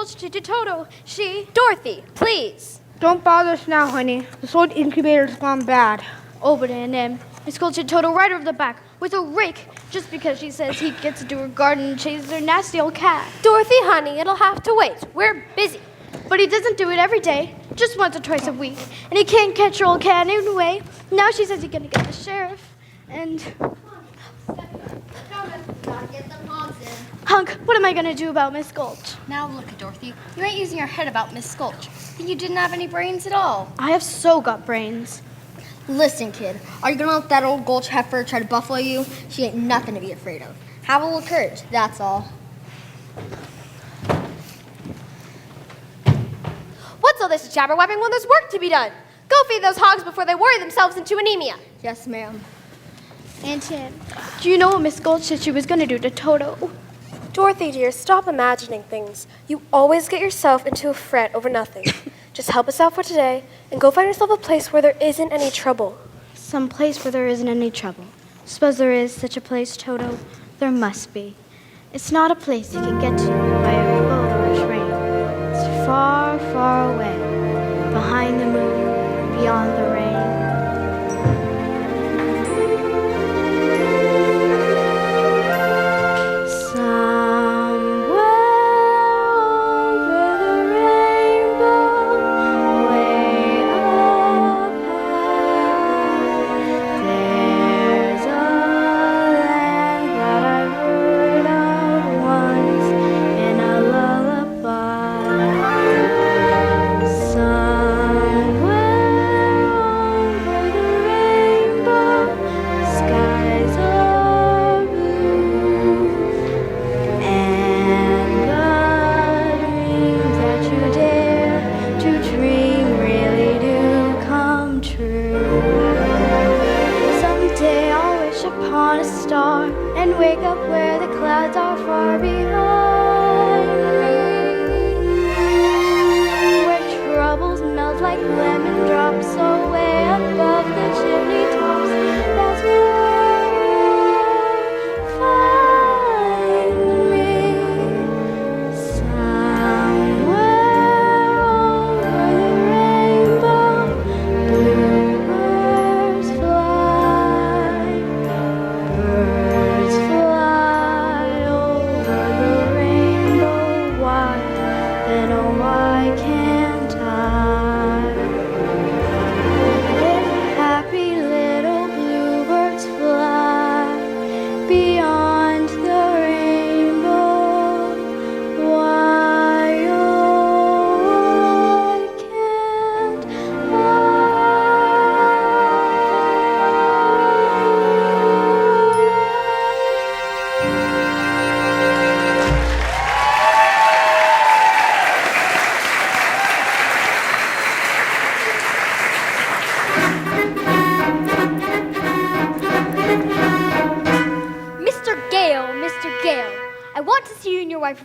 Gulch did to Toto. Dorothy, please. Don't bother us now, honey. This old incubator's gone bad. Over to him. Miss Gulch did Toto right over the back with a rake just because she says he gets to do her garden and chase her nasty old cat. Dorothy, honey, it'll have to wait. We're busy. But he doesn't do it every day, just once or twice a week. And he can't catch her old cat anyway. Now she says he's gonna get the sheriff. And... Hunk, what am I gonna do about Miss Gulch? Now look at Dorothy. You ain't using your head about Miss Gulch. Think you didn't have any brains at all. I have so got brains. Listen, kid. Are you gonna let that old Gulch heifer try to buffalo you? She ain't nothing to be afraid of. Have a little courage, that's all. What's all this jabber-wapping when there's work to be done? Go feed those hogs before they worry themselves into anemia. Yes, ma'am. And Tim, do you know what Miss Gulch said she was gonna do to Toto? Dorothy, dear, stop imagining things. You always get yourself into a fret over nothing. Just help us out for today and go find yourself a place where there isn't any trouble. Some place where there isn't any trouble. Suppose there is such a place, Toto. There must be. It's not a place you can get to by a boat or a train. It's far, far away, behind the moon, beyond the rain.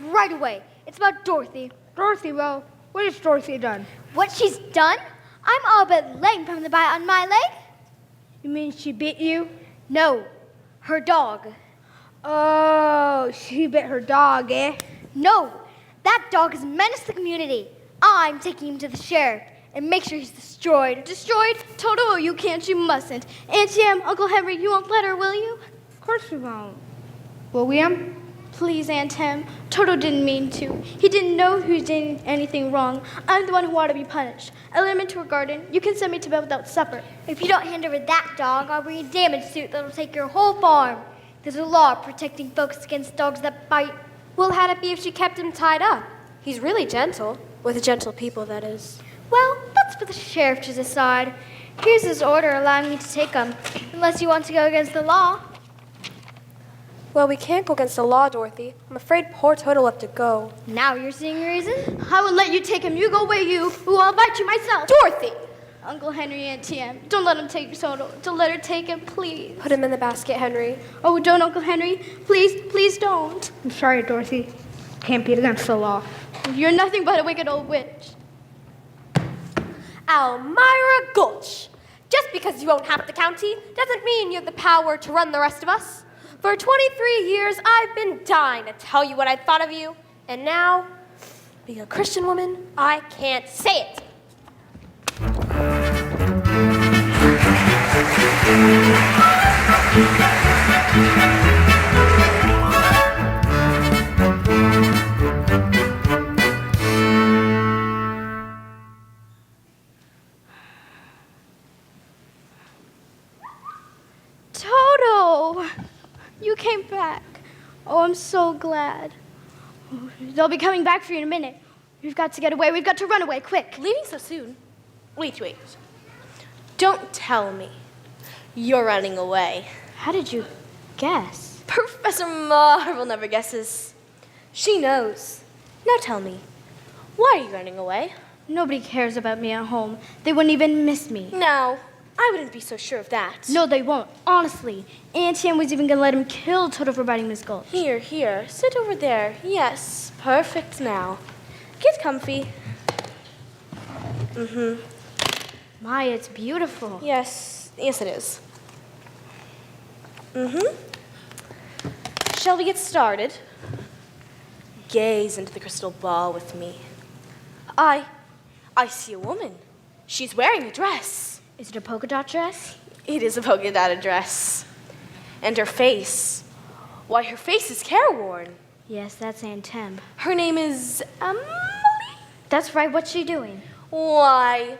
Right away. It's about Dorothy. Dorothy, well, what has Dorothy done? What she's done? I'm all but lame from the bite on my leg. You mean she bit you? No, her dog. Oh, she bit her dog, eh? No, that dog has menaced the community. I'm taking him to the sheriff and make sure he's destroyed. Destroyed? Toto, you can't, you mustn't. Auntie Em, Uncle Henry, you won't let her, will you? Of course we won't. Will we, Em? Please, Aunt Em. Toto didn't mean to. He didn't know who did anything wrong. I'm the one who ought to be punished. I let him into her garden. You can send me to bed without supper. If you don't hand over that dog, I'll bring a damage suit that'll take your whole farm. There's a law protecting folks against dogs that bite. Well, how'd it be if she kept him tied up? He's really gentle. With gentle people, that is. Well, that's for the sheriff to decide. Here's his order allowing me to take him, unless you want to go against the law. Well, we can't go against the law, Dorothy. I'm afraid poor Toto will have to go. Now you're seeing reason? I will let you take him. You go away, you, who I'll bite you myself. Dorothy! Uncle Henry and T.M., don't let him take Toto. Don't let her take him, please. Put him in the basket, Henry. Oh, don't, Uncle Henry. Please, please don't. I'm sorry, Dorothy. Can't be against the law. You're nothing but a wicked old witch. Elmira Gulch. Just because you own half the county doesn't mean you have the power to run the rest of us. For 23 years, I've been dying to tell you what I thought of you, and now, Being a Christian woman, I can't say it. Toto! You came back. Oh, I'm so glad. They'll be coming back for you in a minute. We've got to get away. We've got to run away, quick. Leaving so soon? Wait. Don't tell me you're running away. How did you guess? Professor Marvel never guesses. She knows. Now tell me, why are you running away? Nobody cares about me at home. They wouldn't even miss me. No, I wouldn't be so sure of that. No, they won't. Honestly. Auntie Anne was even going to let him kill Toto for biting Miss Gulch. Here. Sit over there. Yes, perfect now. Get comfy. My, it's beautiful. Yes, it is. Shall we get started? Gaze into the crystal ball with me. I see a woman. She's wearing a dress. Is it a polka dot dress? It is a polka dotted dress. And her face. Why, her face is careworn. Yes, that's Aunt Em. Her name is Emily? That's right. What's she doing? Why,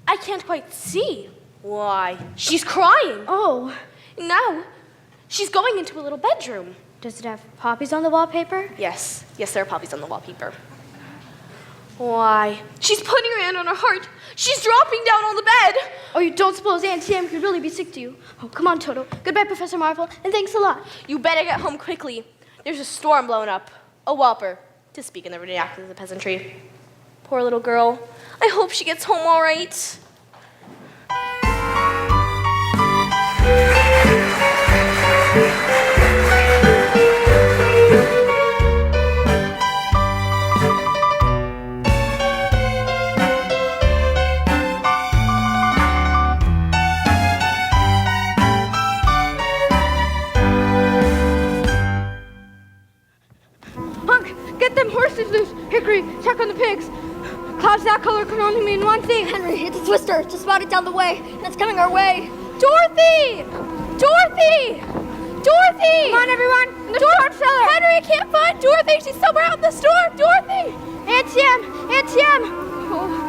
I can't quite see. Why, she's crying. Oh, No, she's going into a little bedroom. does it have poppies on the wallpaper? Yes, there are poppies on the wallpaper. Why, she's putting her hand on her heart. She's dropping down on the bed. Oh, you don't suppose Auntie Em could really be sick to you? Oh, come on, Toto. Goodbye, Professor Marvel, and thanks a lot. You better get home quickly. There's a storm blowing up. A whopper, to speak in the vernacular of the peasantry. Poor little girl. I hope she gets home all right. Get them horses loose. Hickory, check on the pigs. Clouds that color can only mean one thing. Henry, it's a twister. Just spotted down the way, and it's coming our way. Dorothy! Dorothy! Dorothy! Come on, everyone. In the storm cellar. Henry, I can't find Dorothy. She's somewhere out in the storm. Dorothy! Auntie Em! Auntie Em! Oh.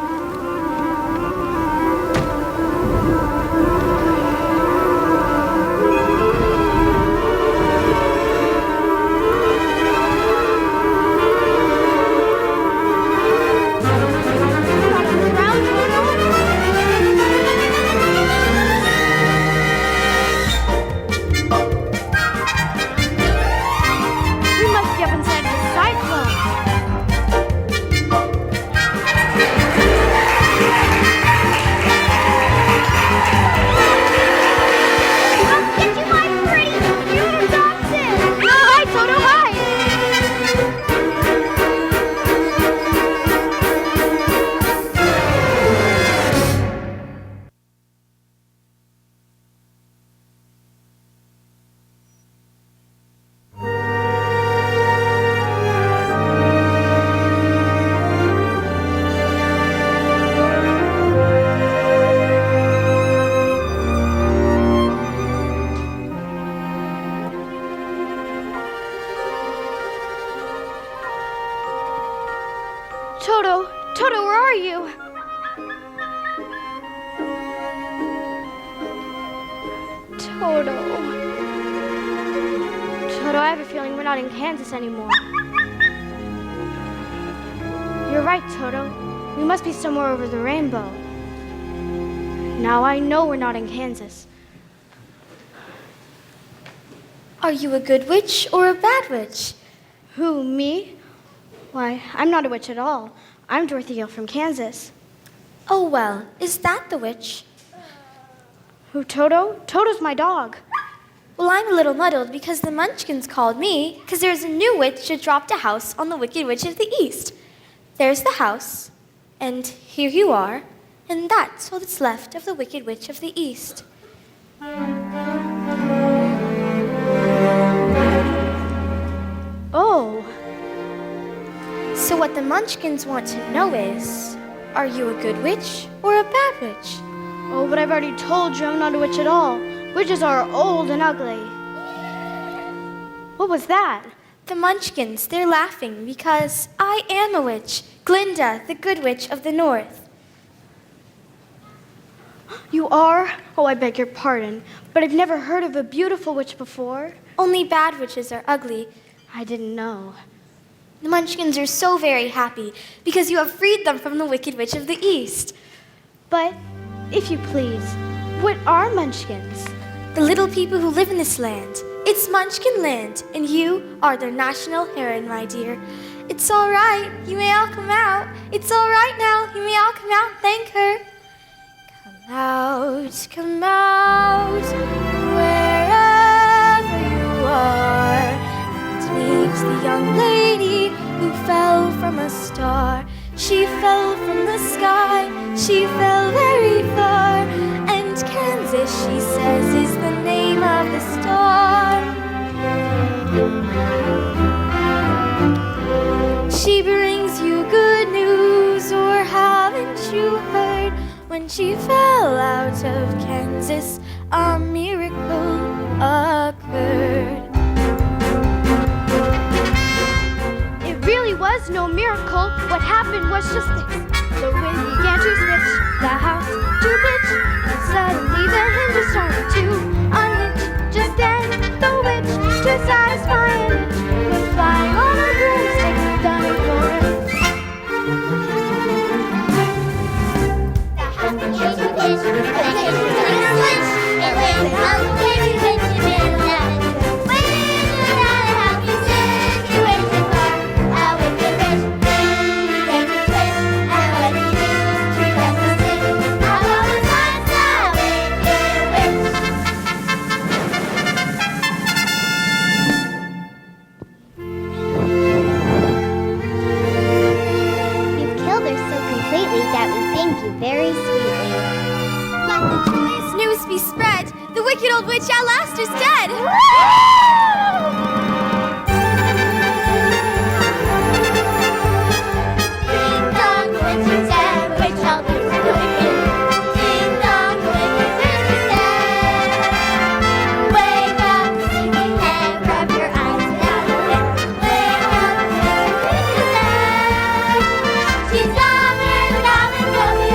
Toto, where are you? Toto, I have a feeling we're not in Kansas anymore. You're right, Toto. We must be somewhere over the rainbow. Now I know we're not in Kansas. Are you a good witch or a bad witch? Who, me? Why, I'm not a witch at all. I'm Dorothy Gale from Kansas. Oh, well, is that the witch? Who, Toto? Toto's my dog. Well, I'm a little muddled because the Munchkins called me because there's a new witch who dropped a house on the Wicked Witch of the East. There's the house, and here you are, and that's all that's left of the Wicked Witch of the East. Oh. So what What the Munchkins want to know is, are you a good witch or a bad witch? Oh, but I've already told you I'm not a witch at all. Witches are old and ugly. What was that? The Munchkins, they're laughing because I am a witch, Glinda, the Good Witch of the North. You are? Oh, I beg your pardon, but I've never heard of a beautiful witch before. Only bad witches are ugly. I didn't know. The Munchkins are so very happy because you have freed them from the Wicked Witch of the East. But, if you please, what are Munchkins? The little people who live in this land. It's Munchkin land, and you are their national heroine, my dear. It's all right. You may all come out. It's all right now. You may all come out and thank her. Come out, wherever you are, and meet the young lady who fell from a star. She fell from the sky, she fell very far, and Kansas, she says, is the name of the star. She brings you good news, or haven't you heard? When she fell out of Kansas, a miracle occurred. It really was no miracle. What happened was just this. The wind began to switch, the house to pitch, and suddenly the hinges started to unhitch. Just then, the witch, to satisfy an itch, went flying on her broomstick, gunning for it. Very sweetly. Let the joyous news be spread. The wicked old witch at last is dead. Ding dong, the witch is dead. Witch all the wicked. Ding dong, the wicked witch is dead. Wake up, sleepy head. Rub your eyes without a wit. Wake up, the wicked witch is dead. She's goblin, goblin, goblin.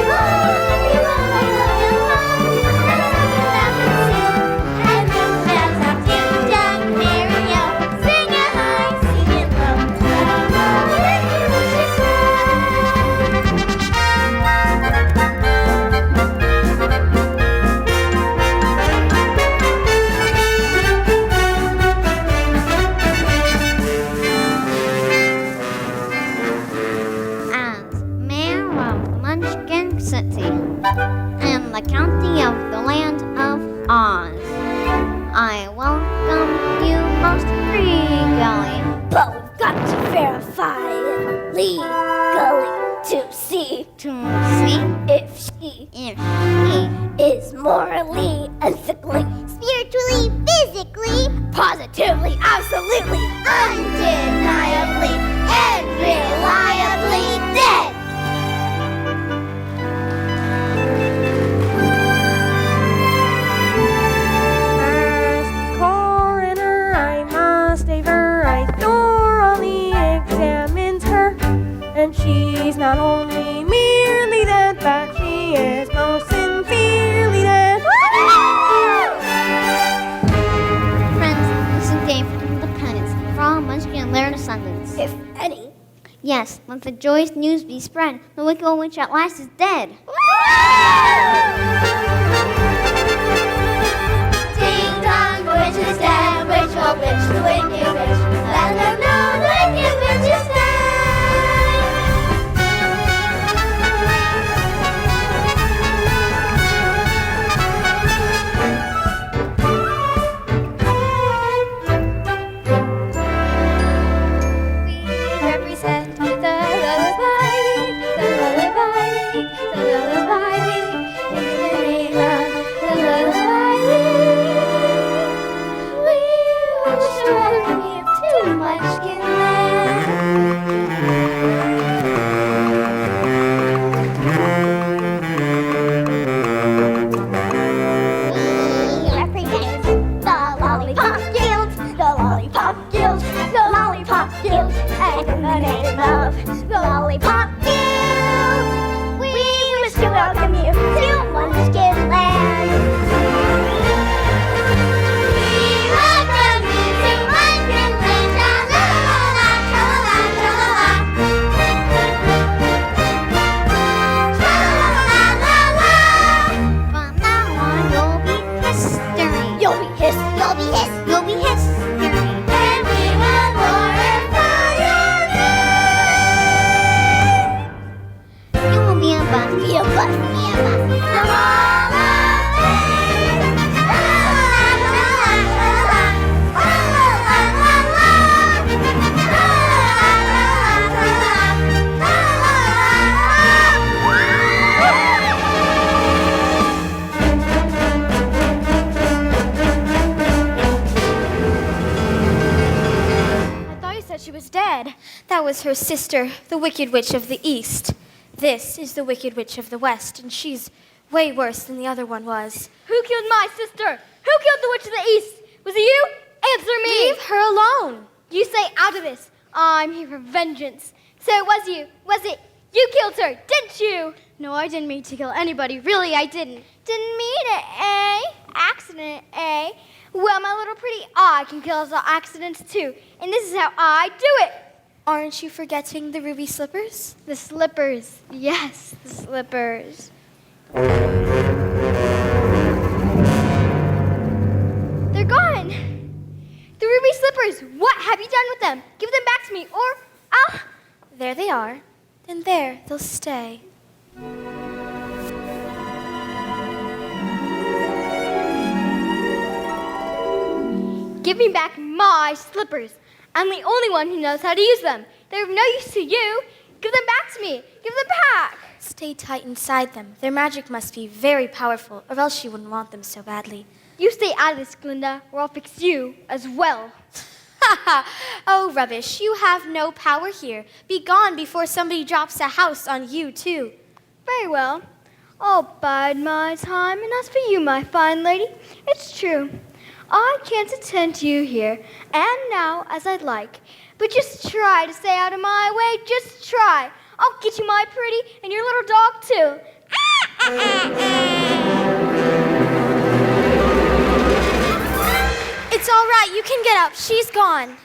In the county of the land of Oz, I welcome you most regally. But we've got to verify it legally to see if she is morally, ethically, Spiritually, physically, positively, absolutely, undeniably, and reliably dead. And she's not only merely dead, but she is most sincerely dead. Friends, this is a day for independence, for all Munchkin and their descendants. if any. Yes, let the joyous news be spread. The wicked old witch at last is dead. Ding dong, the witch is dead. Witch, oh witch, the wicked witch. Let them know the wicked witch is dead. The lullaby in the name of be his, you'll be his. And we will glorify your name. You will be a bus, be a bus, be a bus. From all of She was dead. That was her sister, the Wicked Witch of the East. This is the Wicked Witch of the West, and she's way worse than the other one was. Who killed my sister? Who killed the witch of the East? Was it you? Answer me. Leave her alone. You stay out of this. I'm here for vengeance. So it was you. Was it? You killed her, didn't you? No, I didn't mean to kill anybody. Really, I didn't. Didn't mean it, eh? Accident, eh? Well, my little pretty, I can kill us all accidents too. And this is how I do it. Aren't you forgetting the ruby slippers? The slippers. Yes, the slippers. They're gone. The ruby slippers. What have you done with them? Give them back to me, or I'll... There they are. And there they'll stay. Give me back my slippers. I'm the only one who knows how to use them. They're of no use to you. Give them back to me. Give them back. Stay tight inside them. Their magic must be very powerful, or else you wouldn't want them so badly. You stay out of this, Glinda, or I'll fix you as well. Ha ha! Oh, rubbish. You have no power here. Be gone before somebody drops a house on you, too. Very well. I'll bide my time, and as for you, my fine lady, it's true. I can't attend to you here and now as I'd like, but just try to stay out of my way. Just try. I'll get you my pretty and your little dog, too. It's all right. You can get up. She's gone.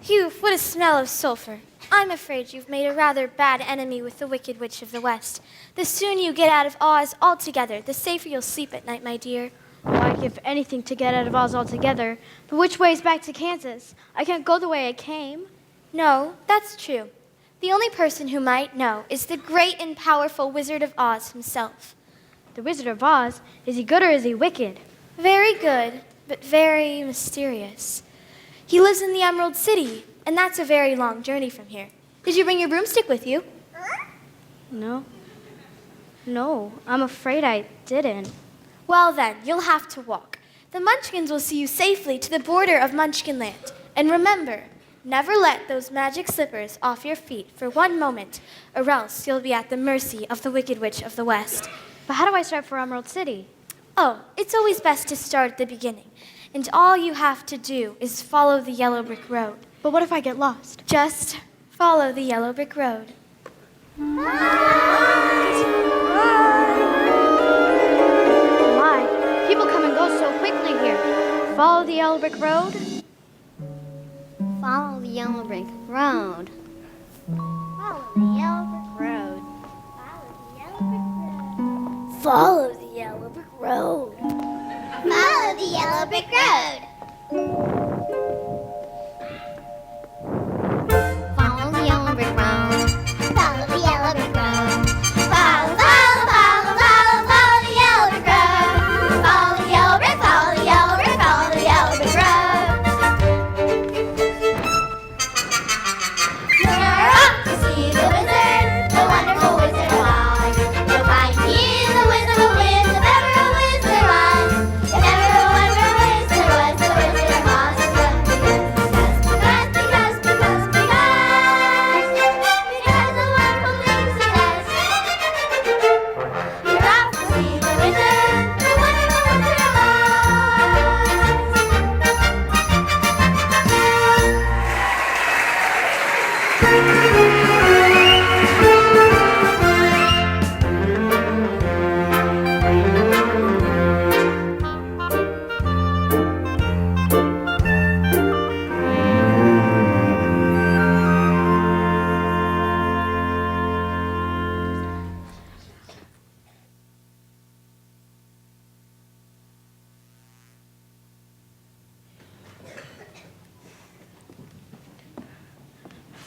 Phew, what a smell of sulfur. I'm afraid you've made a rather bad enemy with the Wicked Witch of the West. The sooner you get out of Oz altogether, the safer you'll sleep at night, my dear. I'd give anything to get out of Oz altogether. But which way is back to Kansas? I can't go the way I came. No, that's true. The only person who might know is the great and powerful Wizard of Oz himself. The Wizard of Oz? Is he good or is he wicked? Very good, but very mysterious. He lives in the Emerald City, and that's a very long journey from here. Did you bring your broomstick with you? No. No, I'm afraid I didn't. Well then, you'll have to walk. The Munchkins will see you safely to the border of Munchkinland. And remember, never let those magic slippers off your feet for one moment, or else you'll be at the mercy of the Wicked Witch of the West. But how do I start for Emerald City? Oh, it's always best to start at the beginning. And all you have to do is follow the yellow brick road. But what if I get lost? Just follow the yellow brick road. People come and go so quickly here. Follow the yellow brick road. Follow the yellow brick road. Follow the yellow brick road. Follow the yellow brick road. Follow the yellow brick road. Follow the yellow brick road. Follow the yellow brick road. Follow, follow, follow, follow, follow the yellow brick road. Follow the yellow brick, follow the yellow brick, follow the yellow brick road. You're off to see the wizard, the wonderful Wizard of Oz. You'll find he's the Wizard of Wiz, if ever a wizard was. If ever a wizard was,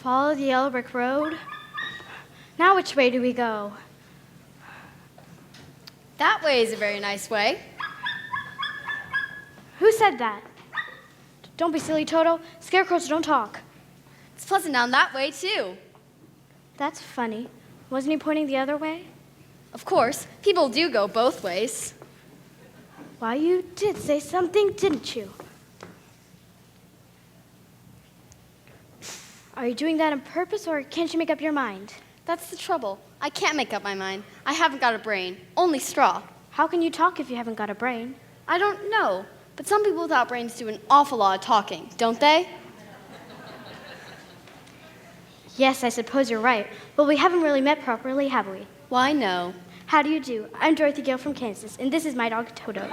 Follow the yellow brick road. Now which way do we go? That way is a very nice way. Who said that? Don't be silly, Toto. Scarecrows don't talk. It's pleasant down that way, too. That's funny. Wasn't he pointing the other way? Of course, people do go both ways. Why, you did say something, didn't you? Are you doing that on purpose, or can't you make up your mind? That's the trouble. I can't make up my mind. I haven't got a brain, only straw. How can you talk if you haven't got a brain? I don't know, but some people without brains do an awful lot of talking, don't they? Yes, I suppose you're right. But we haven't really met properly, have we? Why, no. How do you do? I'm Dorothy Gale from Kansas, and this is my dog, Toto.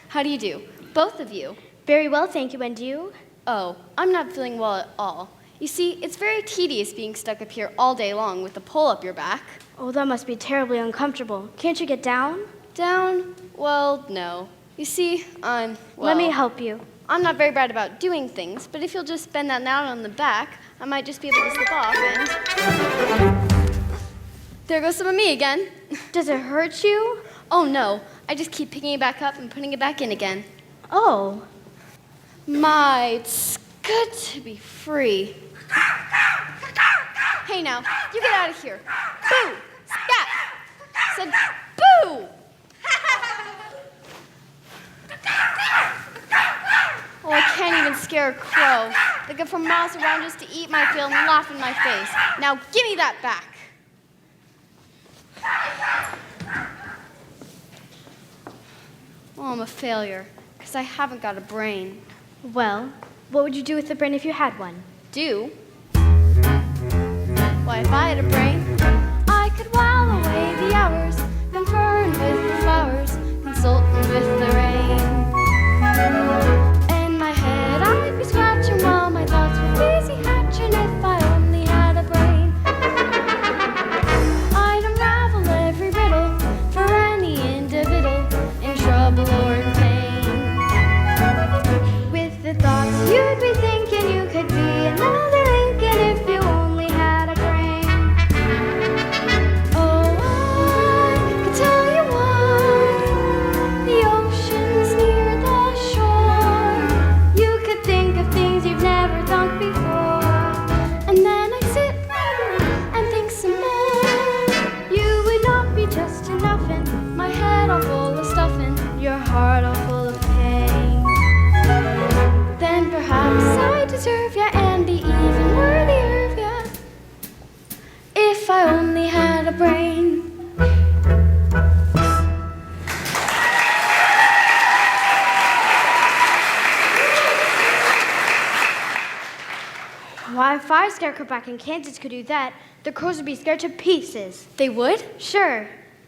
How do you do? Both of you. Very well, thank you, and you? Oh, I'm not feeling well at all. You see, it's very tedious being stuck up here all day long with the pole up your back. Oh, that must be terribly uncomfortable. Can't you get down? Down? Well, no. You see, Let me help you. I'm not very bad about doing things, but if you'll just bend that down on the back, I might just be able to slip off and... There goes some of me again. Does it hurt you? Oh, no. I just keep picking it back up and putting it back in again. Oh. My, it's good to be free. Hey, now, you get out of here. Boo! Scat! Said boo! Oh, I can't even scare a crow. They come from miles around just to eat my field and laugh in my face. Now, give me that back. Oh, I'm a failure, because I haven't got a brain. Well, what would you do with the brain if you had one? Do? Why, if I had a brain, I could while away the hours, conferring with the flowers, consulting with the rain. In my head, I'd be scratching while my thoughts were busy hatching if I only had a brain. I'd unravel every riddle for any individual in trouble or in pain. With the thoughts you'd be thinking you could be another Lincoln if you only had a brain. Oh, I could tell you why the ocean's near the shore. You could think of things you've never thought before, and then I'd sit and think some more. You would not be just a nothing, my head all full of stuffing, your heart all full of pain. Then perhaps I deserve ya and be even worthier of ya if I only had a brain. Why, if our scarecrow back in Kansas could do that, the crows would be scared to pieces. They would? Sure.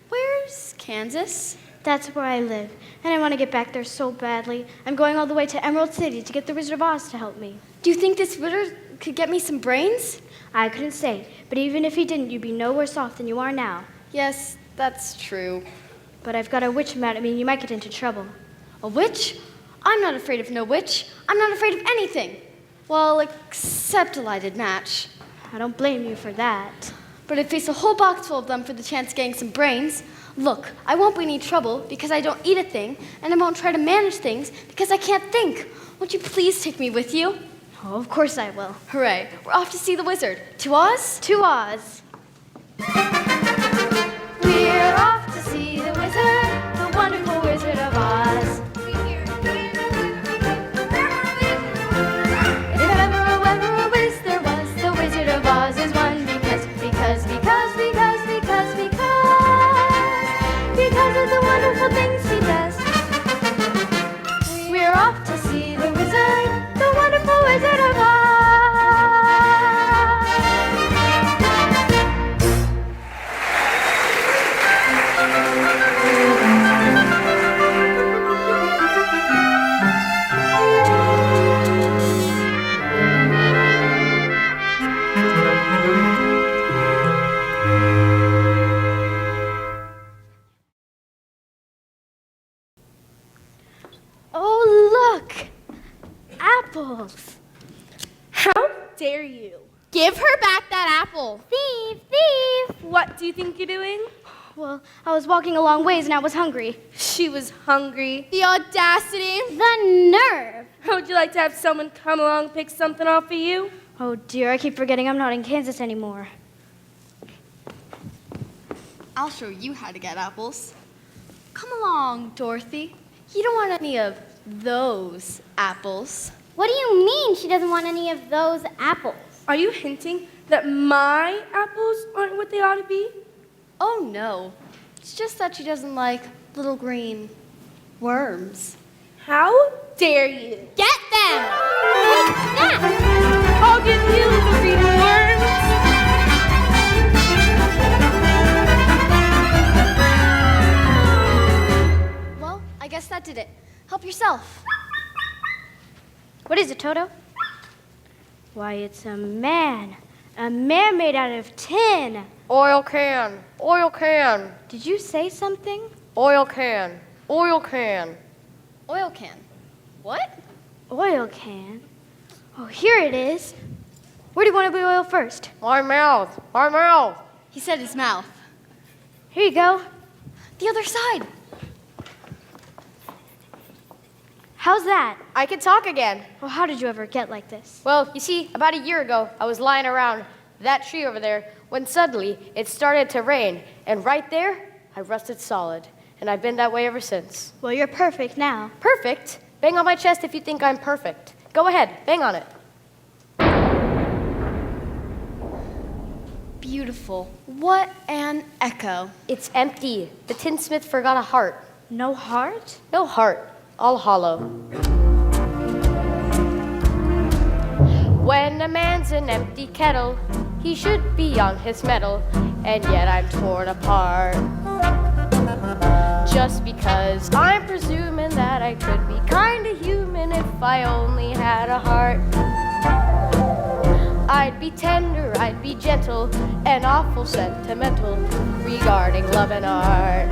Where's Kansas? That's where I live, and I want to get back there so badly. I'm going all the way to Emerald City to get the Wizard of Oz to help me. Do you think this wizard could get me some brains? I couldn't say, but even if he didn't, you'd be no worse off than you are now. Yes, that's true. But I've got a witch mad at me, and you might get into trouble. A witch? I'm not afraid of no witch. I'm not afraid of anything. Well, except a lighted match. I don't blame you for that. But I'd face a whole box full of them for the chance of getting some brains. Look, I won't be in any trouble because I don't eat a thing, and I won't try to manage things because I can't think. Won't you please take me with you? Oh, of course I will. Hooray, we're off to see the wizard. To Oz? To Oz. We're off to see the wizard, the wonderful Wizard of Oz. If ever a wiz there was, the Wizard of Oz is one because of the wonderful things he does. We're off to see the wizard, the wonderful Wizard of Oz. Oh, look! Apples! How dare you? Give her back that apple. Thief, thief! What do you think you're doing? Well, I was walking a long ways and I was hungry. She was hungry. The audacity. The nerve! Would you like to have someone come along and pick something off for you? Oh dear, I keep forgetting I'm not in Kansas anymore. I'll show you how to get apples. Come along, Dorothy. You don't want any of those apples. What do you mean she doesn't want any of those apples? Are you hinting that my apples aren't what they ought to be? Oh, no. It's just that she doesn't like little green worms. How dare you? Get them! I'll give you little green worms. Well, I guess that did it. Help yourself. What is it, Toto? Why, it's a man. A man made out of tin. Oil can, oil can, Did you say something? oil can, oil can. Oil can. What? Oil can? Oh, here it is. Where do you want to be oil first? My mouth, my mouth. He said his mouth. Here you go. The other side. How's that? I can talk again. Well, how did you ever get like this? Well, you see, about a year ago, I was lying around that tree over there when suddenly it started to rain. And right there, I rusted solid. And I've been that way ever since. Well, you're perfect now. Perfect? Bang on my chest if you think I'm perfect. Go ahead, bang on it. Beautiful. What an echo. It's empty. The tinsmith forgot a heart. No heart? No heart, all hollow. When a man's an empty kettle, he should be on his mettle, and yet I'm torn apart. Just because I'm presuming that I could be kinda human if I only had a heart. I'd be tender, I'd be gentle, and awful sentimental regarding love and art.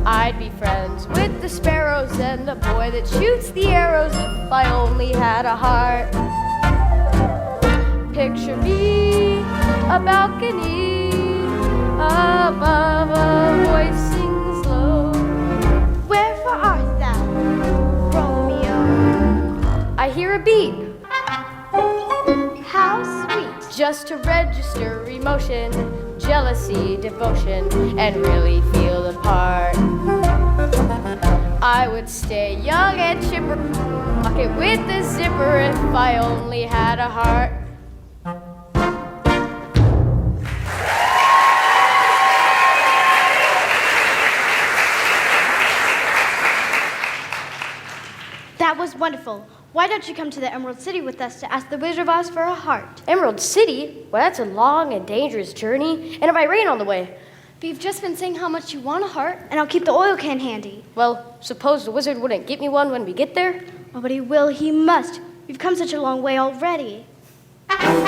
I'd be friends with the sparrows and the boy that shoots the arrows if I only had a heart. Picture me, a balcony, above a voice sings low. Wherefore art thou, Romeo? I hear a beat, How sweet. just to register emotion, jealousy, devotion, and really feel the part. I would stay young and chipper, pocket with the zipper if I only had a heart. That was wonderful. Why don't you come to the Emerald City with us to ask the Wizard of Oz for a heart? Emerald City? Well, that's a long and dangerous journey, and it might rain on the way. But you've just been saying how much you want a heart. And I'll keep the oil can handy. Well, suppose the wizard wouldn't get me one when we get there? Oh, but he will, he must. We've come such a long way already. Helping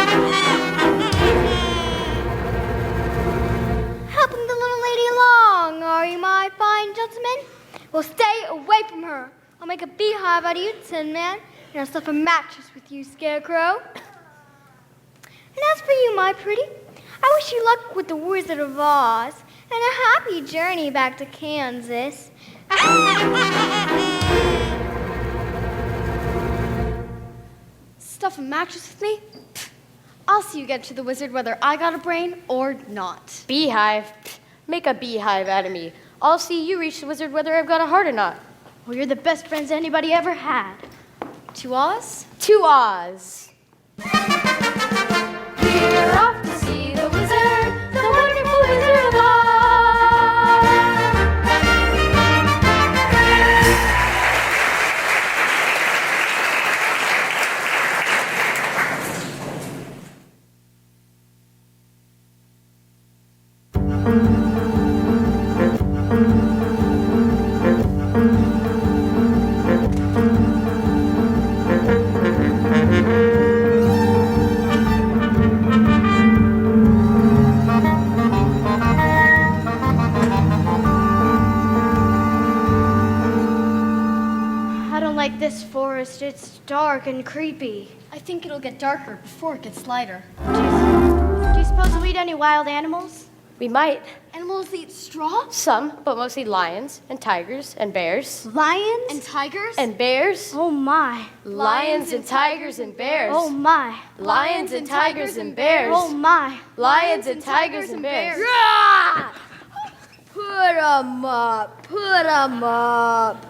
the little lady along, are you, my fine gentlemen? Well, stay away from her. I'll make a beehive out of you, Tin Man, and I'll stuff a mattress with you, Scarecrow. And as for you, my pretty, I wish you luck with the Wizard of Oz and a happy journey back to Kansas. Stuff a mattress with me? Pfft. I'll see you get to the wizard whether I got a brain or not. Beehive? Make a beehive out of me. I'll see you reach the wizard whether I've got a heart or not. Well, you're the best friends anybody ever had. To Oz? To Oz. We're off to see the wizard, the wonderful Wizard of Oz. forest. It's dark and creepy. I think it'll get darker before it gets lighter. Do you suppose we'll eat any wild animals? We might. Animals eat straw? Some, but mostly lions and tigers and bears. Lions? And tigers? And bears. Oh my. Lions and tigers and bears. Oh my. Lions and tigers and bears. Oh my. Lions and tigers and bears. Put 'em up. Put 'em up.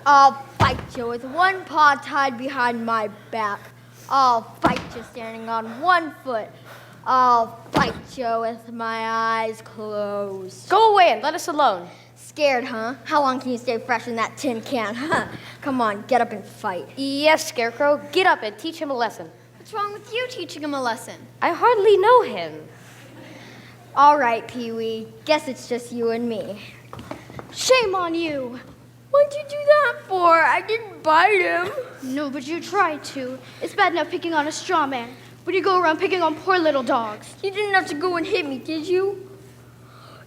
I'll fight you with one paw tied behind my back. I'll fight you standing on one foot. I'll fight you with my eyes closed. Go away and let us alone. Scared, huh? How long can you stay fresh in that tin can, huh? Come on, get up and fight. Yes, Scarecrow, get up and teach him a lesson. What's wrong with you teaching him a lesson? I hardly know him. All right, Pee-wee. Guess it's just you and me. Shame on you. What'd you do that for? I didn't bite him. No, but you tried to. It's bad enough picking on a straw man, but you go around picking on poor little dogs. You didn't have to go and hit me, did you?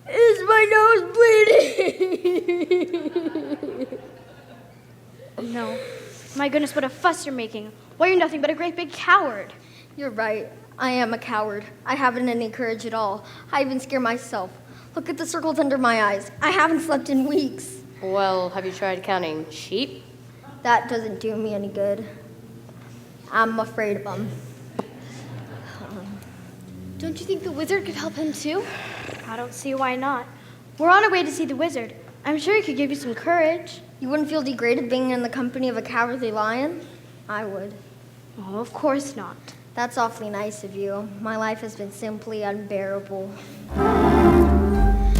Is my nose bleeding? No. My goodness, what a fuss you're making. Why, you're nothing but a great big coward. You're right. I am a coward. I haven't any courage at all. I even scare myself. Look at the circles under my eyes. I haven't slept in weeks. Well, have you tried counting sheep? That doesn't do me any good. I'm afraid of them. Don't you think the wizard could help him too? I don't see why not. We're on our way to see the wizard. I'm sure he could give you some courage. You wouldn't feel degraded being in the company of a cowardly lion? I would. Oh, of course not. That's awfully nice of you. My life has been simply unbearable.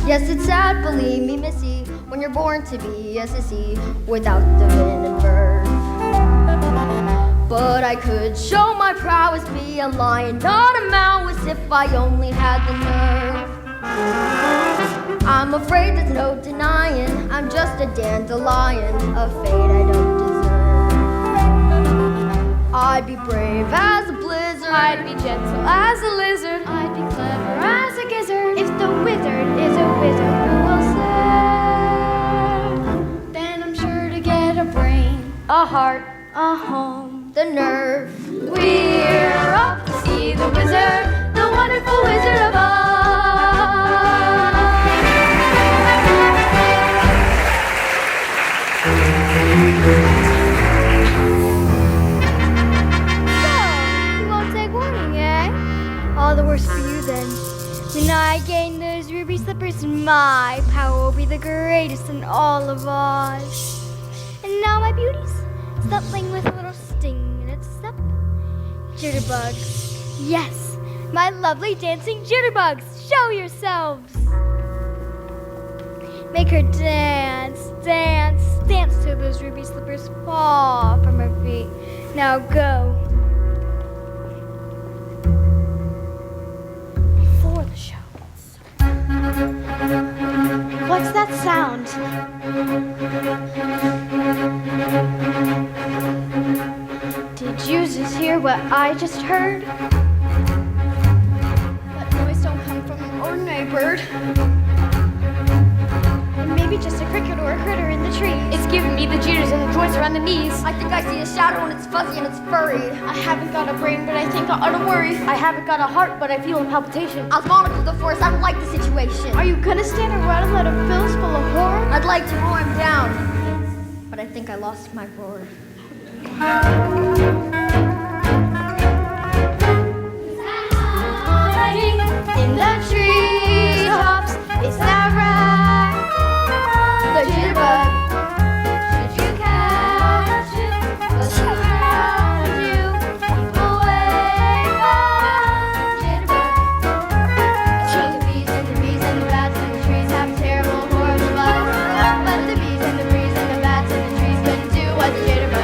Yes, it's sad, believe me, Missy, when you're born to be a sissy without the vin and verve. But I could show my prowess, be a lion, not a mouse, if I only had the nerve. I'm afraid there's no denying, I'm just a dandelion, a fate I don't deserve. I'd be brave as a blizzard, I'd be gentle as a lizard. I'd be clever as a gizzard. If the wizard is a wizard, who will say? Then I'm sure to get a brain. A heart. A home. the nerve. We're off to see the wizard, the wonderful Wizard of Oz. You won't take warning, eh? All the worse for you then. When I gain those ruby slippers, my power will be the greatest in all of Oz. And now, my beauties, stop playing with a little sting in its step. Jitterbugs. Yes, my lovely dancing jitterbugs. Show yourselves. Make her dance, dance, dance till those ruby slippers fall from her feet. Now go. Before the show. What's that sound? Did you just hear what I just heard? That noise don't come from an ordinary bird. Maybe just a cricket or a critter in the trees. It's giving me the jitters and the joints around the knees. I think I see a shadow and it's fuzzy and it's furry. I haven't got a brain, but I think I ought to worry. I haven't got a heart, but I feel a palpitation. Osmotic of the force, I don't like the situation. Are you gonna stand around and let him fill us full of horror? I'd like to roar him down, but I think I lost my roar. Hiding in the treetops, is that right? The jitterbug, should you catch it? Look around you, people wake up. Jitterbug, so the bees and the bees and the bats and the trees have a terrible, horrible buzz. But the bees and the breeze and the bats and the trees couldn't do what the jitterbug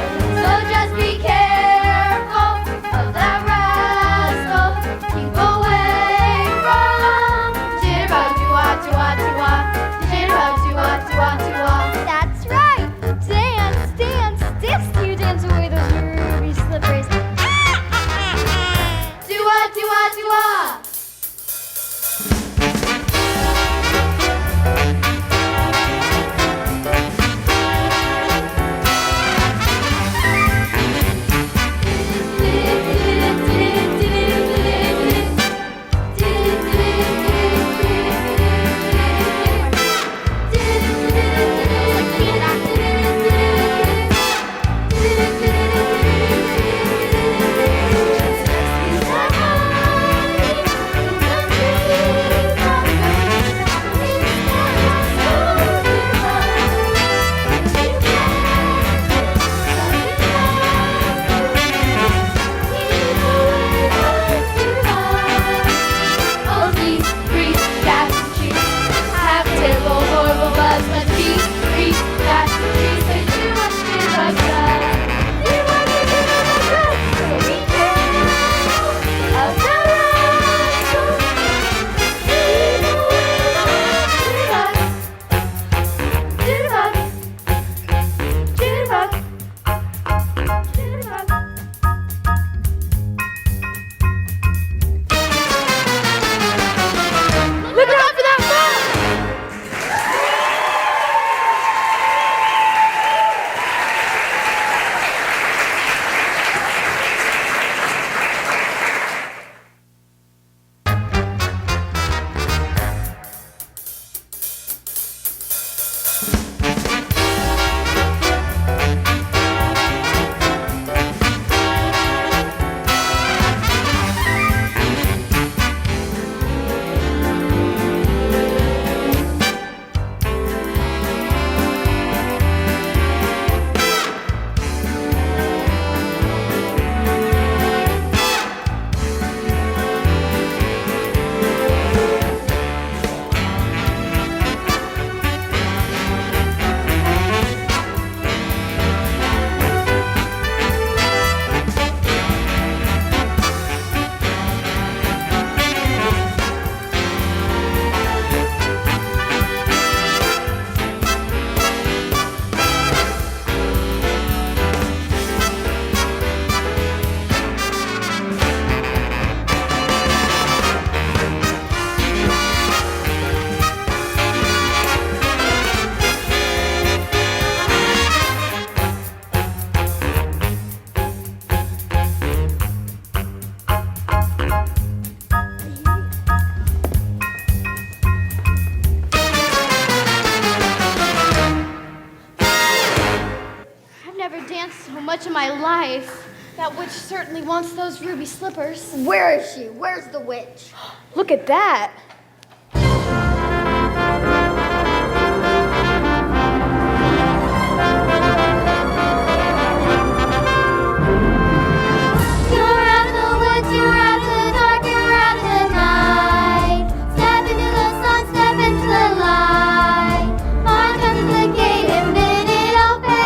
much of my life. That witch certainly wants those ruby slippers. Where is she? Where's the witch? Look at that. You're out of the woods, you're out of the dark, you're out of the night. Step into the sun, step into the light. March up to the gate and bid it open.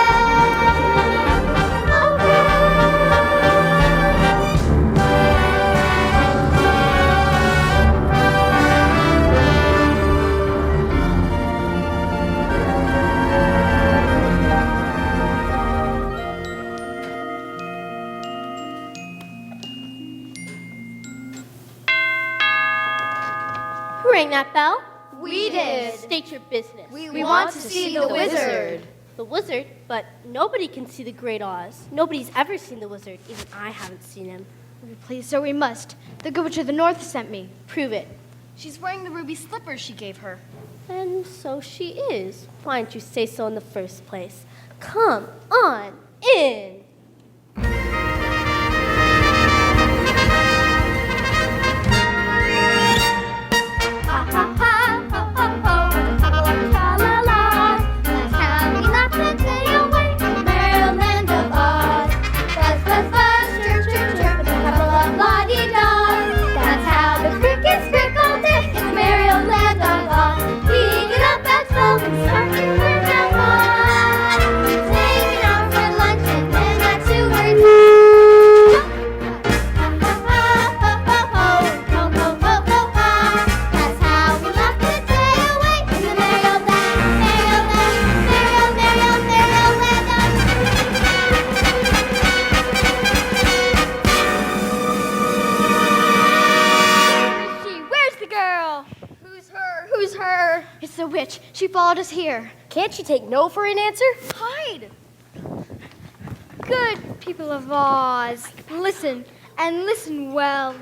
Who rang that bell? We did. State your business. We want to see the wizard. The wizard? But nobody can see the Great Oz. Nobody's ever seen the wizard. Even I haven't seen him. Please, so we must. The Good Witch of the North sent me. Prove it. She's wearing the ruby slippers she gave her. And so she is. Why didn't you say so in the first place? Come on in. Ha ha ha, ho ho ho, and a couple of tra-la-las. That's how we laugh and play away in the Maryland of Oz. Buzz, buzz, buzz, chirp, chirp, chirp, and a couple of la-di-das. That's how the crickets crick all day in the Maryland of Oz. We get up at 12 and start to work at 1. Take an hour for lunch and then at 2 we're done. Ha ha ha, ho ho ho, ho ho ho ho ha. That's how we laugh the day away in the Maryland, Maryland, Maryland, Maryland Where's the girl? Who's her? Who's her? It's the witch. She followed us here. Can't you take no for an answer? Hide. Good people of Oz, listen, and listen well.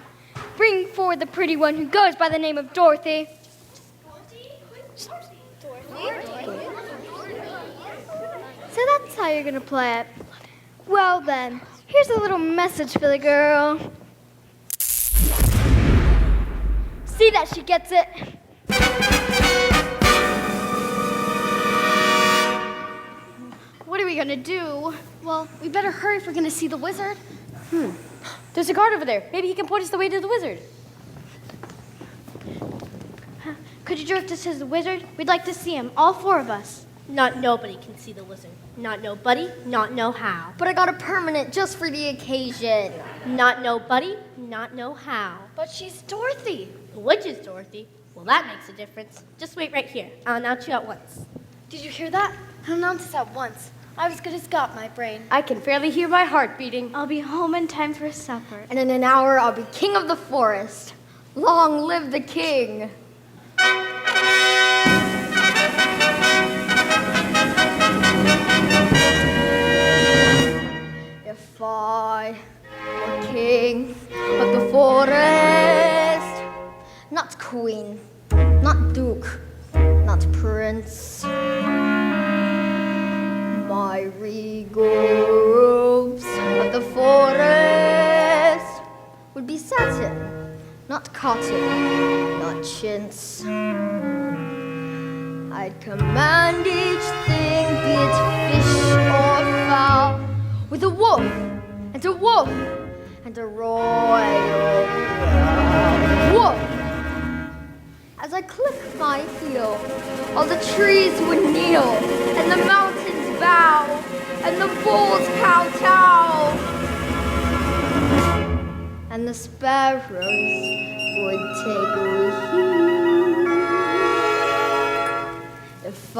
Bring forward the pretty one who goes by the name of Dorothy. So that's how you're gonna play it. Well then, here's a little message for the girl. See that she gets it. What are we gonna do? Well, we better hurry if we're gonna see the wizard. There's a guard over there. Maybe he can point us the way to the wizard. Could you direct us to the wizard? We'd like to see him, all four of us. Not nobody can see the wizard. Not nobody, not know how. But I got a permanent just for the occasion. Not nobody, not know how. But she's Dorothy. The witch is Dorothy. Well, that makes a difference. Just wait right here. I'll announce you at once. Did you hear that? He'll announce us at once. I've as good as got my brain. I can fairly hear my heart beating. I'll be home in time for supper. And in an hour, I'll be king of the forest. Long live the king. If I were king of the forest, not queen, not duke, not prince, my regal robes of the forest would be satin, not cotton, not chintz. I'd command each thing, be it fish or fowl, with a wolf and a wolf and a royal wolf. As I click my heel, all the trees would kneel, and the mountains bow, and the bulls kowtow, and the sparrows would take wing. If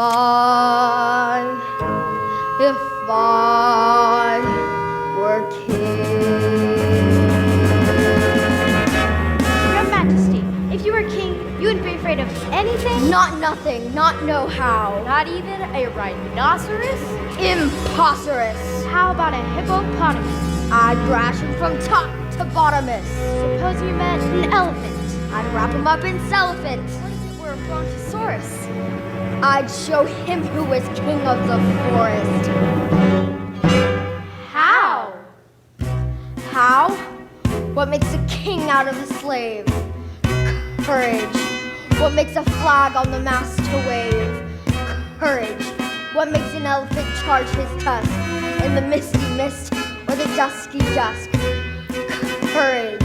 I were king. Your Majesty, if you were king, you wouldn't be afraid of anything? Not nothing, not know how. Not even a rhinoceros? Imposterous. How about a hippopotamus? I'd thrash him from top to bottomest. Suppose you met an elephant. I'd wrap him up in cellophane. What if it were a brontosaurus? I'd show him who was king of the forest. How? What makes a king out of a slave? Courage. What makes a flag on the mast to wave? Courage. What makes an elephant charge his tusk in the misty mist or the dusky dusk? Courage.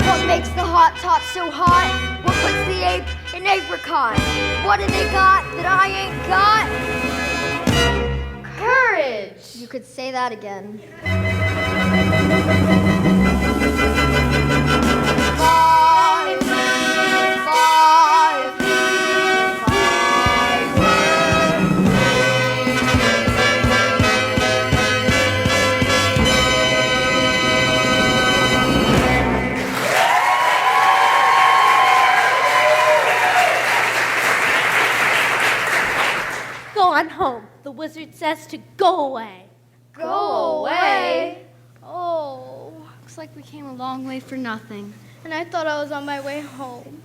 What makes the hot tot so hot? What puts the ape in apricot? What do they got that I ain't got? Courage. You could say that again. Go on home. The wizard says to go away. Go away? Oh, looks like we came a long way for nothing. And I thought I was on my way home.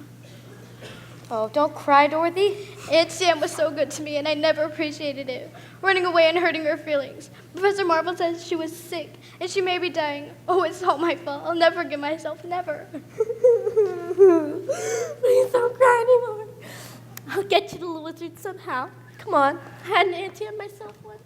Oh, don't cry, Dorothy. Aunt Sam was so good to me, and I never appreciated it. Running away and hurting her feelings. Professor Marvel says she was sick, and she may be dying. Oh, it's all my fault. I'll never forgive myself, never. Please don't cry anymore. I'll get you to the wizard somehow. Come on. I had an auntie and myself once.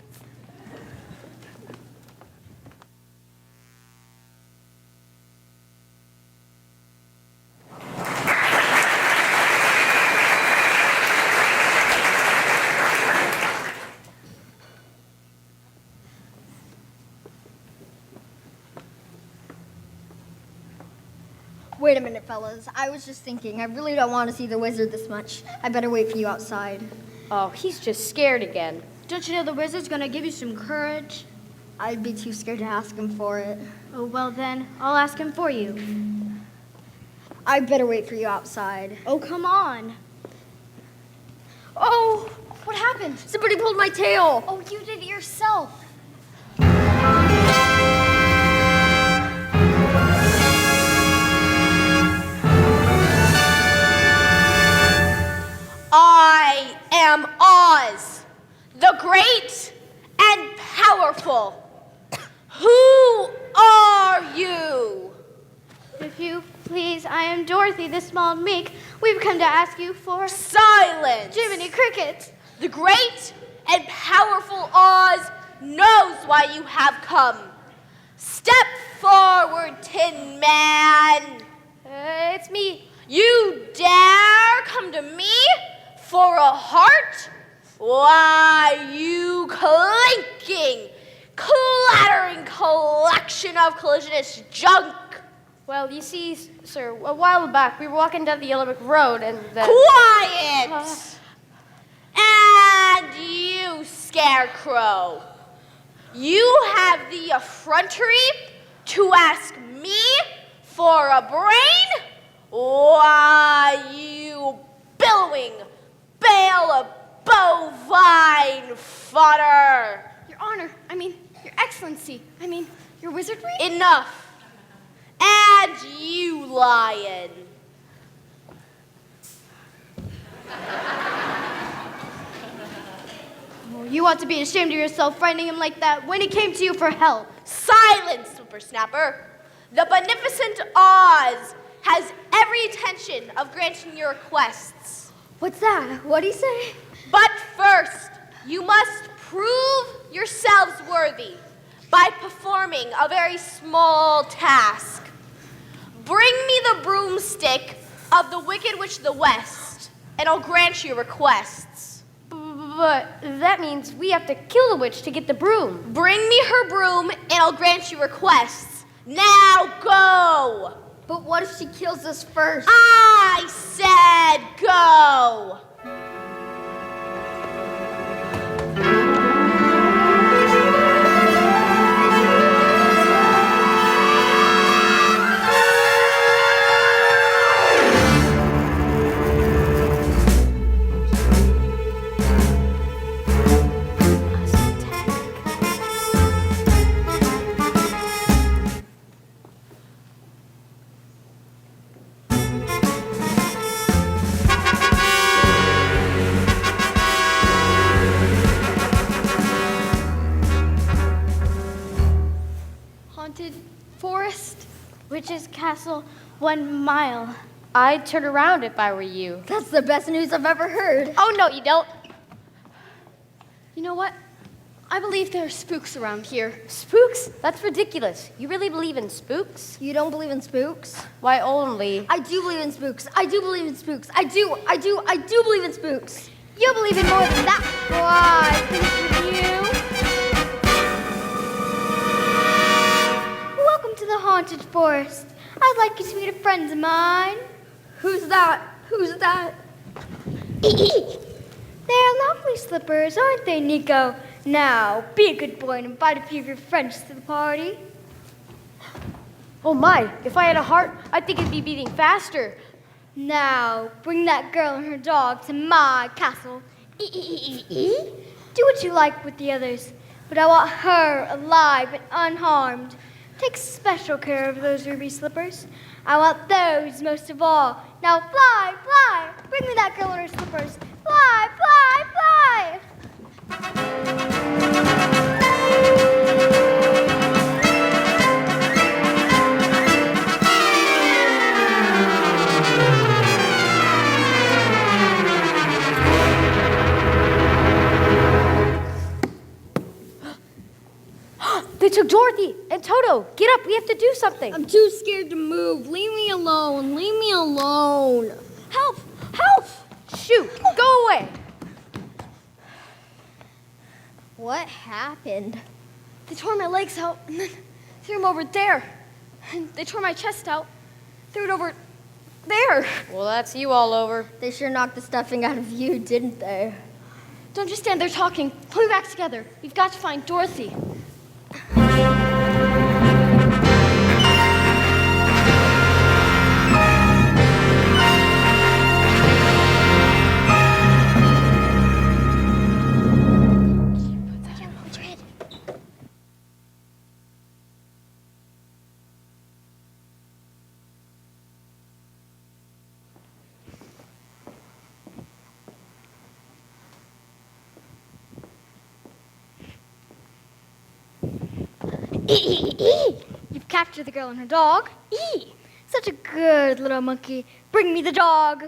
Wait a minute, fellas. I was just thinking, I really don't want to see the wizard this much. I better wait for you outside. Oh, he's just scared again. Don't you know the wizard's gonna give you some courage? I'd be too scared to ask him for it. Oh, well then, I'll ask him for you. I better wait for you outside. Oh, come on. Oh, what happened? Somebody pulled my tail. Oh, you did it yourself. I am Oz, the great and powerful. Who are you? If you please, I am Dorothy, the small and meek. We've come to ask you for Silence! Jiminy Cricket. The great and powerful Oz knows why you have come. Step forward, Tin Man. It's me. You dare come to me for a heart? Why, you clinking, clattering collection of collisionist junk. Well, you see, sir, a while back, we were walking down the Yellow Brick Road and then... Quiet! And you, Scarecrow, you have the effrontery to ask me for a brain? Why, you billowing bale of bovine fodder! Your Honor, Your Excellency, Your Wizardry? Enough! And you, lion! Oh, you ought to be ashamed of yourself frightening him like that when he came to you for help. Silence, whippersnapper! The beneficent Oz has every intention of granting your requests. What's that? What'd he say? But first, you must prove yourselves worthy by performing a very small task. Bring me the broomstick of the Wicked Witch of the West, and I'll grant your requests. But that means we have to kill the witch to get the broom. Bring me her broom, and I'll grant you requests. Now go! But what if she kills us first? I said go! witch's castle 1 mile. I'd turn around if I were you. That's the best news I've ever heard. Oh, no, you don't. You know what? I believe there are spooks around here. Spooks? That's ridiculous. You really believe in spooks? You don't believe in spooks? Why only? I do believe in spooks. I do believe in spooks. I do believe in spooks. You believe in more than that. Why, thanks with you. Welcome to the haunted forest. I'd like you to meet a friend of mine. Who's that? Who's that? They're lovely slippers, aren't they, Nico? Now, be a good boy and invite a few of your friends to the party. Oh my, if I had a heart, I think it'd be beating faster. Now, bring that girl and her dog to my castle. Do what you like with the others, but I want her alive and unharmed. Take special care of those ruby slippers. I want those most of all. Now fly, fly! Bring me that girl and her slippers. Fly, fly, fly! They took Dorothy and Toto. Get up, we have to do something. I'm too scared to move. Leave me alone. Leave me alone. Help! Help! Shoot, go away. What happened? They tore my legs out and then threw them over there. And they tore my chest out, threw it over there. Well, that's you all over. They sure knocked the stuffing out of you, didn't they? Don't just stand there talking. Pull me back together. We've got to find Dorothy. You've captured the girl and her dog. Such a good little monkey. Bring me the dog.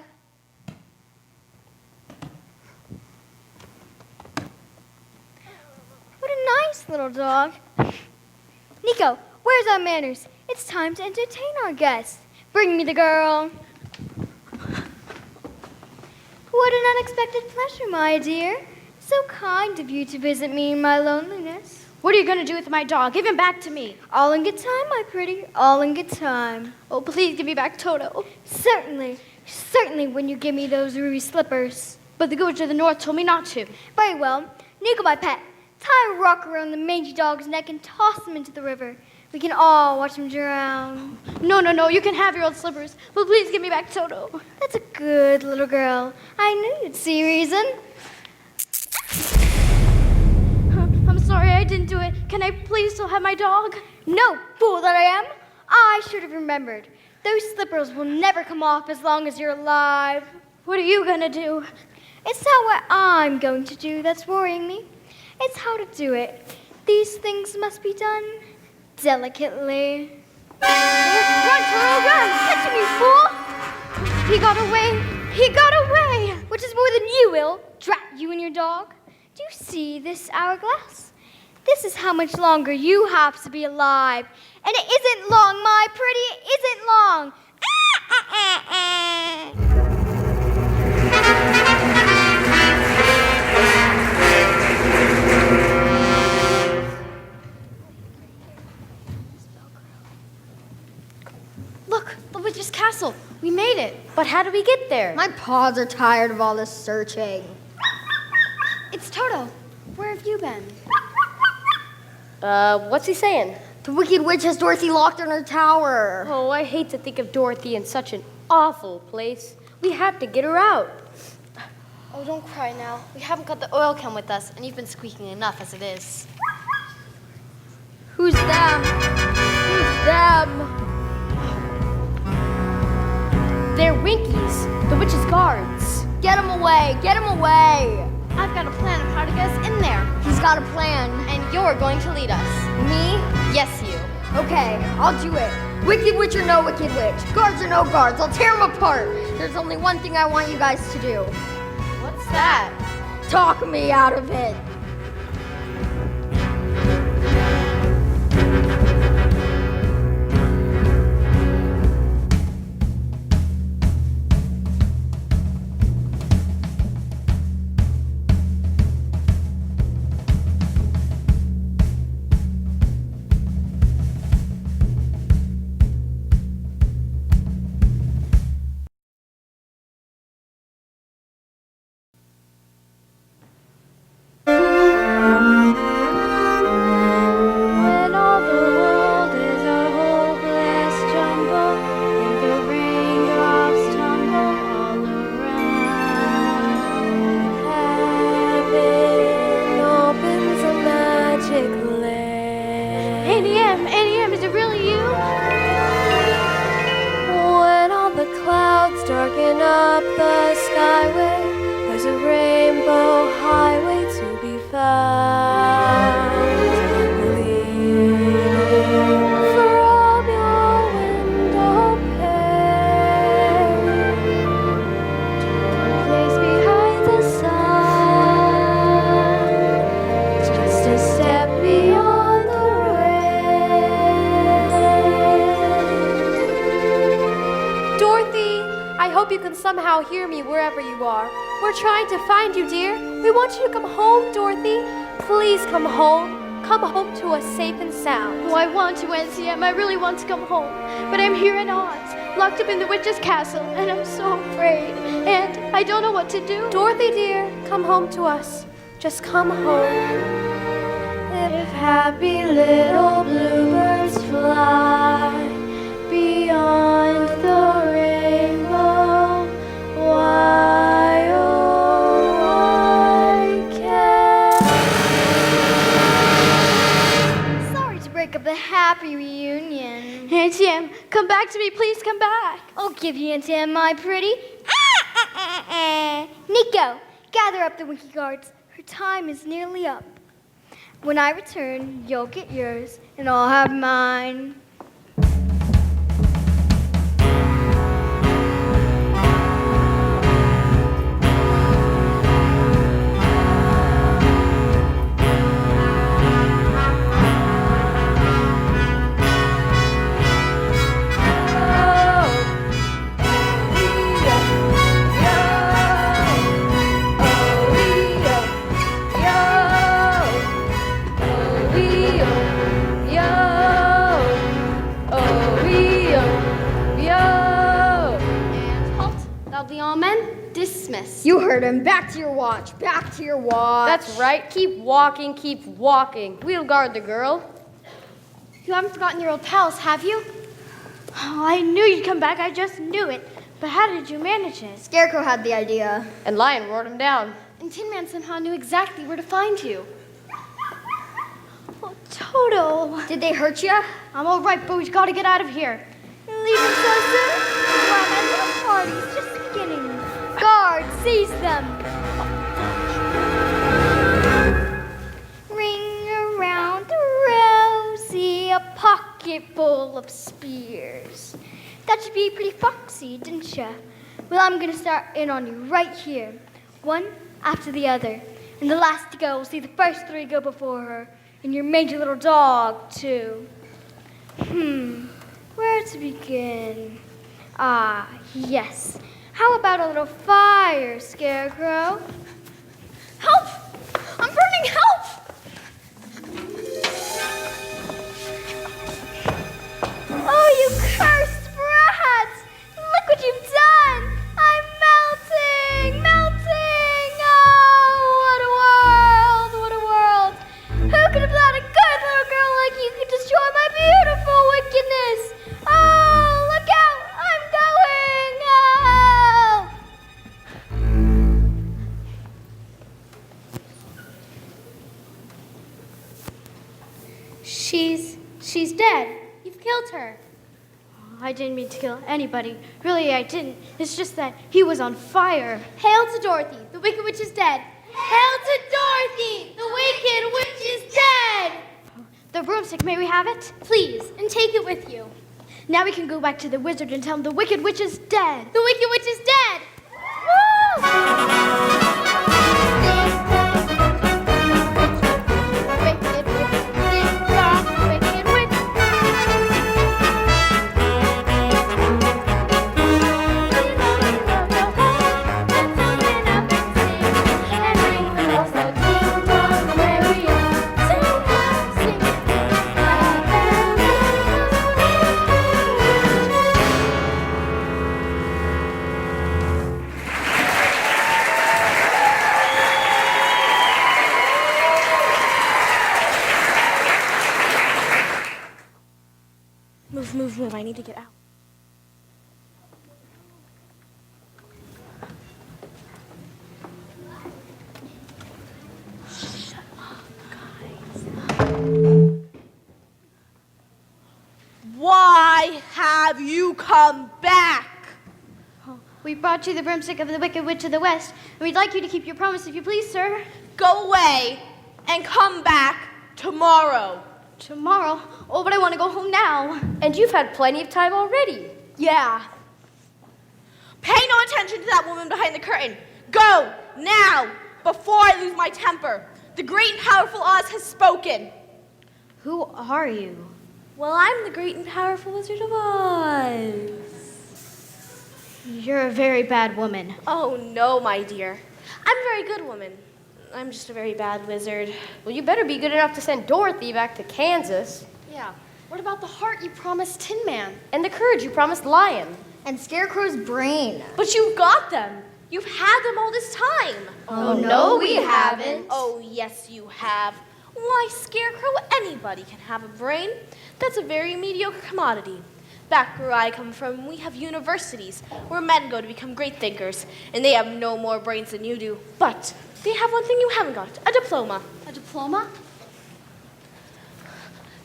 What a nice little dog. Nico, where's our manners? It's time to entertain our guests. Bring me the girl. What an unexpected pleasure, my dear. So kind of you to visit me in my loneliness. What are you going to do with my dog? Give him back to me. All in good time, my pretty. All in good time. Oh, please give me back Toto. Certainly. Certainly when you give me those ruby slippers. But the Good Witch of the North told me not to. Very well. Nico, my pet, tie a rock around the mangy dog's neck and toss him into the river. We can all watch him drown. No, you can have your old slippers. But please give me back Toto. That's a good little girl. I knew you'd see reason. I'm sorry I didn't do it. Can I please still have my dog? No, fool that I am. I should have remembered. Those slippers will never come off as long as you're alive. What are you going to do? It's not what I'm going to do that's worrying me. It's how to do it. These things must be done delicately. Run, Toro, run! Catch him, you fool! He got away! He got away! Which is more than you will, drat you and your dog. Do you see this hourglass? This is how much longer you have to be alive. And it isn't long, my pretty, it isn't long. Look, the witch's castle. We made it. But how do we get there? My paws are tired of all this searching. It's Toto. Where have you been? What's he saying? The Wicked Witch has Dorothy locked in her tower. Oh, I hate to think of Dorothy in such an awful place. We have to get her out. Oh, don't cry now. We haven't got the oil can with us, and you've been squeaking enough as it is. Who's them? Who's them? They're Winkies, the witch's guards. Get him away! Get him away! I've got a plan of how to get us in there. He's got a plan. And you're going to lead us. Me? Yes, you. Okay, I'll do it. Wicked witch or no wicked witch, guards or no guards, I'll tear them apart. There's only one thing I want you guys to do. What's that? Talk me out of it. Somehow hear me wherever you are. We're trying to find you, dear. We want you to come home, Dorothy. Please come home. Come home to us safe and sound. Oh, I want to, NCM. I really want to come home. But I'm here in Oz, locked up in the witch's castle, and I'm so afraid. And I don't know what to do. Dorothy, dear, come home to us. Just come home. If happy little bluebirds fly beyond the rainbow, why, oh, why can't... Sorry to break up the happy reunion. NCM, come back to me. Please come back. I'll give you NCM, my pretty. Nico, gather up the Winky Guards. Her time is nearly up. When I return, you'll get yours, and I'll have mine. Dismiss. You heard him. Back to your watch. Back to your watch. That's right. Keep walking, keep walking. We'll guard the girl. You haven't forgotten your old pals, have you? Oh, I knew you'd come back. I just knew it. But how did you manage it? Scarecrow had the idea. And Lion wrote him down. And Tin Man somehow knew exactly where to find you. Oh, Toto. Did they hurt you? I'm all right, but we've got to get out of here. Leaving so soon? Well, my little party's just beginning. Guard, seize them. Ring around the rosy, a pocket full of spears. That should be pretty foxy, didn't ya? Well, I'm gonna start in on you right here. One after the other. And the last to go will see the first three go before her. And your mangy little dog, too. Where to begin? Ah, yes. How about a little fire, Scarecrow? Help! I'm burning, help! Oh, you cursed brats! Look what you've done! I'm melting, melting! Oh, what a world! Who could have thought a good little girl like you could destroy my beautiful wickedness? Oh, look out! I'm going! Oh! She's dead. You've killed her. I didn't mean to kill anybody. Really, I didn't. It's just that he was on fire. Hail to Dorothy, the Wicked Witch is dead. Hail to Dorothy, the Wicked Witch is dead. The broomstick broomstick. May we have it? Please, and take it with you. Now we can go back to the wizard and tell him the Wicked Witch is dead. The Wicked Witch is dead! Wicked Witch, ding dong, Wicked Witch. Move. I need to get out. Why have you come back? We brought you the broomstick of the Wicked Witch of the West, and we'd like you to keep your promise, if you please, sir. Go away and come back tomorrow. Tomorrow? Oh, but I want to go home now. And you've had plenty of time already. Yeah. Pay no attention to that woman behind the curtain. Go, now, before I lose my temper. The great and powerful Oz has spoken. Who are you? Well, I'm the great and powerful Wizard of Oz. You're a very bad woman. Oh, no, my dear. I'm a very good woman. I'm just a very bad wizard. Well, you better be good enough to send Dorothy back to Kansas. Yeah. What about the heart you promised Tin Man? And the courage you promised Lion. And Scarecrow's brain. But you've got them. You've had them all this time. Oh, no, we haven't. Oh, yes, you have. Why, Scarecrow, anybody can have a brain. That's a very mediocre commodity. Back where I come from, we have universities where men go to become great thinkers, and they have no more brains than you do. But they have one thing you haven't got, a diploma. A diploma?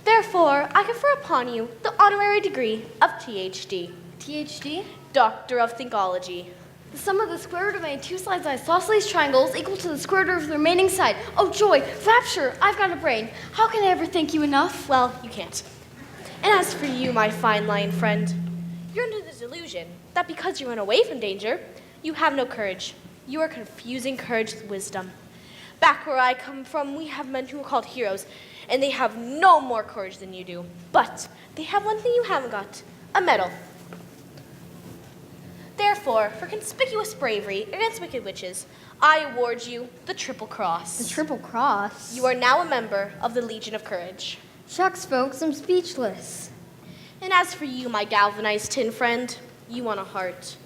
Therefore, I confer upon you the honorary degree of THD, THD? Doctor of Thinkology. The sum of the square root of any two sides isosceles triangle is equal to the square root of the remaining side. Oh, joy, rapture, I've got a brain. How can I ever thank you enough? Well, you can't. And as for you, my fine lion friend, you're under the delusion that because you run away from danger, you have no courage. You are confusing courage with wisdom. Back where I come from, we have men who are called heroes, and they have no more courage than you do. But they have one thing you haven't got, a medal. Therefore, for conspicuous bravery against wicked witches, I award you the Triple Cross. The Triple Cross? You are now a member of the Legion of Courage. Shucks, folks, I'm speechless. And as for you, my galvanized tin friend, you want a heart.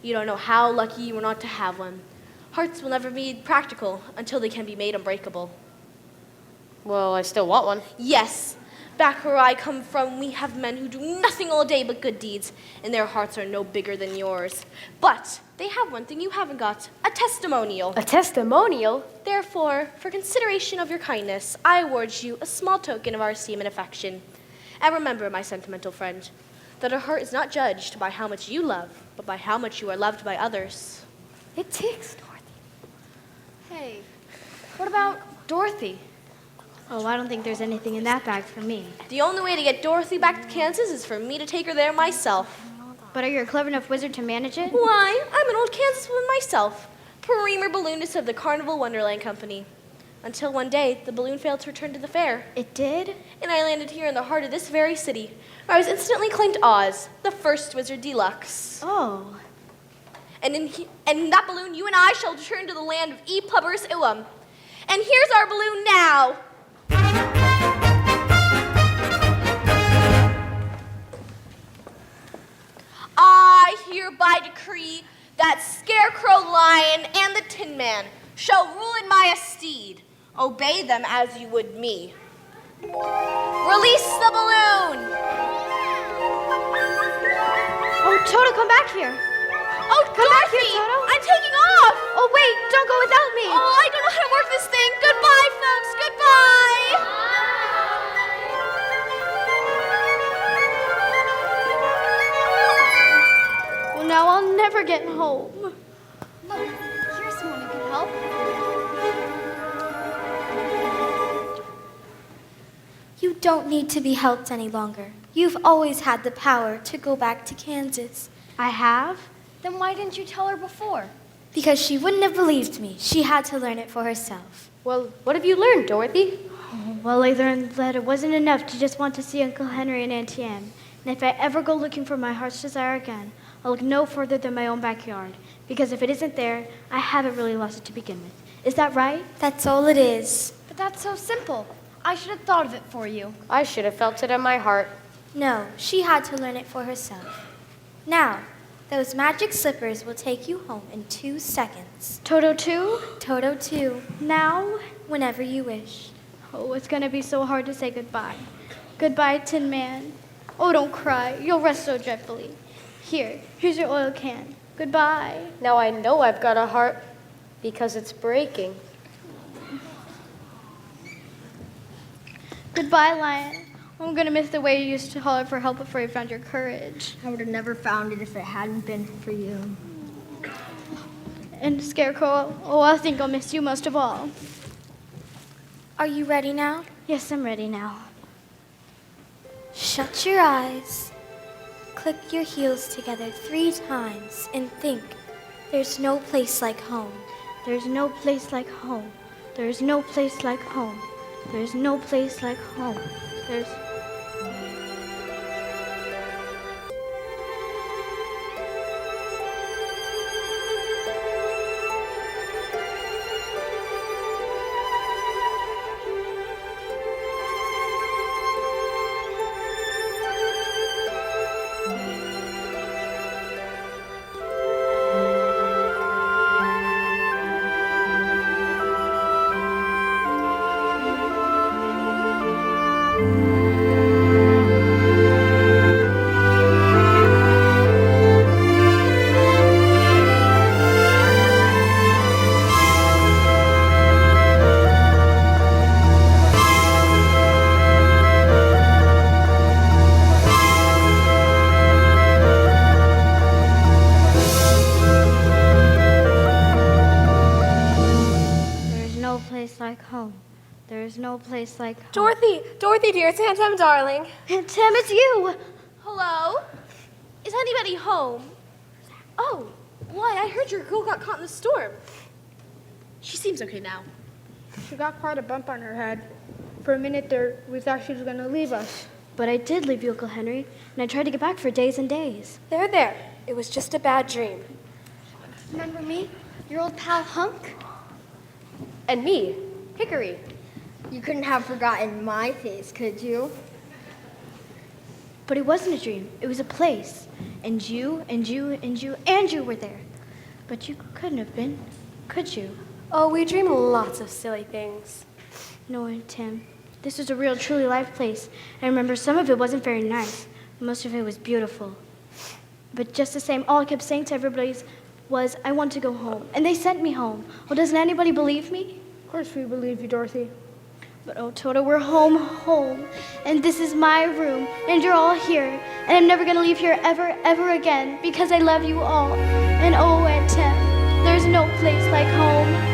You don't know how lucky you are not to have one. Hearts will never be practical until they can be made unbreakable. Well, I still want one. Yes, back where I come from, we have men who do nothing all day but good deeds, and their hearts are no bigger than yours. But they have one thing you haven't got, a testimonial. A testimonial? Therefore, for consideration of your kindness, I award you a small token of our esteem and affection. And remember, my sentimental friend, that a heart is not judged by how much you love, but by how much you are loved by others. It ticks, Dorothy. Hey, what about Dorothy? Oh, I don't think there's anything in that bag for me. The only way to get Dorothy back to Kansas is for me to take her there myself. But are you a clever enough wizard to manage it? Why, I'm an old Kansas woman myself, premier balloonist of the Carnival Wonderland Company. Until one day, the balloon failed to return to the fair. It did? And I landed here in the heart of this very city, where I was instantly claimed Oz, the first wizard deluxe. Oh. And in that balloon, you and I shall return to the land of E Plubberus Iwam. And here's our balloon now. I hereby decree that Scarecrow, Lion, and the Tin Man shall rule in my stead. Obey them as you would me. Release the balloon! Oh, Toto, come back here. Oh, Come back here, Dorothy, Toto. I'm taking off! Oh, wait, don't go without me. Oh, I don't know how to work this thing. Goodbye, folks. Goodbye. Well, now I'll never get home. Mother, here's someone who can help. You don't need to be helped any longer. You've always had the power to go back to Kansas. I have? Then why didn't you tell her before? Because she wouldn't have believed me. She had to learn it for herself. Well, what have you learned, Dorothy? Well, I learned that it wasn't enough to just want to see Uncle Henry and Auntie Em. And if I ever go looking for my heart's desire again, I'll look no further than my own backyard. Because if it isn't there, I haven't really lost it to begin with. Is that right? That's all it is. But that's so simple. I should have thought of it for you. I should have felt it in my heart. No, she had to learn it for herself. Now, those magic slippers will take you home in 2 seconds. Toto too? Toto too. Now? Whenever you wish. Oh, it's gonna be so hard to say goodbye. Goodbye, Tin Man. Oh, don't cry. You'll rest so dreadfully. Here's your oil can. Goodbye. Now I know I've got a heart because it's breaking. Goodbye, Lion. I'm gonna miss the way you used to holler for help before you found your courage. I would have never found it if it hadn't been for you. And Scarecrow, oh, I think I'll miss you most of all. Are you ready now? Yes, I'm ready now. Shut your eyes. Click your heels together 3 times and think, there's no place like home. There's no place like home. There's no place like home. There's no place like home. There's... like home. Dorothy dear, it's Aunt Em, darling. Aunt Em, it's you. Hello? Is anybody home? Oh, why, I heard your girl got caught in the storm. She seems okay now. She got quite a bump on her head. For a minute there, we thought she was going to leave us. But I did leave you, Uncle Henry, and I tried to get back for days and days. There. It was just a bad dream. Remember me? Your old pal Hunk? And me, Hickory. You couldn't have forgotten my face, could you? But it wasn't a dream. It was a place. And you were there. But you couldn't have been, could you? Oh, we dream lots of silly things. No, Aunt Tim. This was a real, truly life place. I remember some of it wasn't very nice. Most of it was beautiful. But just the same, all I kept saying to everybody was, I want to go home. And they sent me home. Well, doesn't anybody believe me? Of course we believe you, Dorothy. But oh, Toto, we're home. And this is my room. And you're all here. And I'm never going to leave here ever again because I love you all. And oh, Aunt Tim, there's no place like home.